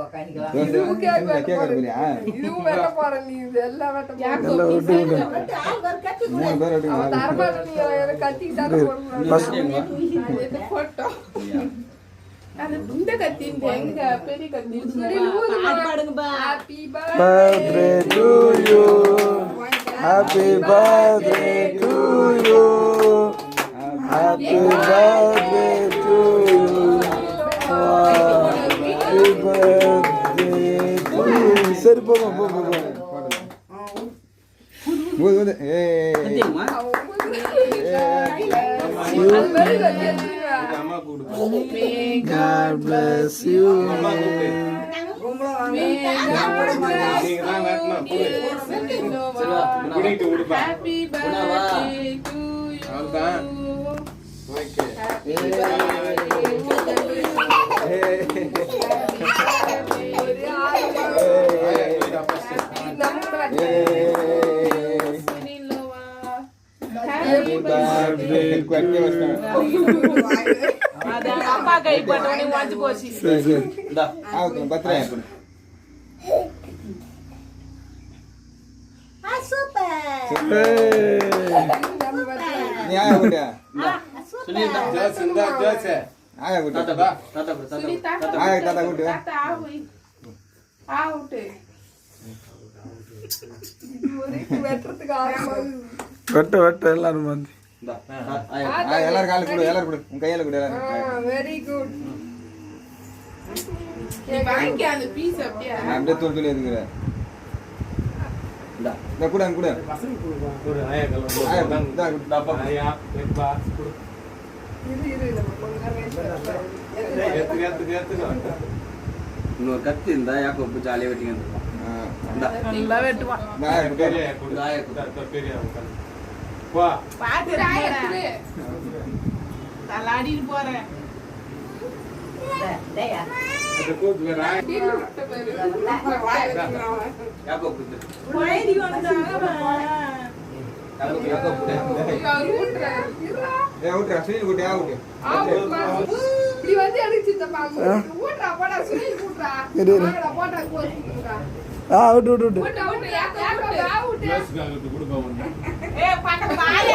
Happy birthday to you. Happy birthday to you. Happy birthday to you. சரி போங்க போங்க போங்க. ஏய் God bless you. Happy birthday to you. அப்பா கை பட்டவனே வாஞ்சி போச்சு. இந்தா ஆவுங்க பத்ரே. நீ ஆயா குட்டியா சுனிதா ஜோசந்தா ஜோசே ஆயா குட்டி தாத்தா ஆயா தாத்தா குட்டி தாத்தா ஆவுட்டு வெட்ட எல்லாரும் வந்து எல்லாரும் கால கொடு எல்லாரும் கொடு உன் கையால கொடு எல்லாரும். Very good. நீ வாங்கி அந்த பீஸ் அப்படியே நான் அப்படியே தூள் எடுக்கிறேன். இந்த கூட கூட ஒரு ஆயா கலர் ஆயா இந்த டப்பா ஆயா வெப்பா குடு இரு நம்ம கொஞ்ச நேரம் ஏத்து இன்னொரு கத்தி இருந்தா யாக்கோ போய் ஜாலியா வெட்டிங்க இருப்பான். நல்லா வெட்டுவான். நான் பெரிய குடு ஆயா குடு பெரிய வா பாத்து ராயத்துக்கு தலாடிட்டு போறேன். அது கூது வேற யாக்கோ குடு போய்டி வந்தாங்க. யாக்கோ குடு ஏ ஊட்றா சீல் குட்டி ஆ குட்டி இப்படி வந்து அடிச்சு தப்பாங்க. ஊட்றா போடா சுனில் ஊட்றா. வாங்கடா போடா கோஸ்டா. விட்டு ஊட்றா யாக்க ஊட்றா. க்ளாஸ் காலுக்கு குடு போவோம். ஏ பக்க வாயே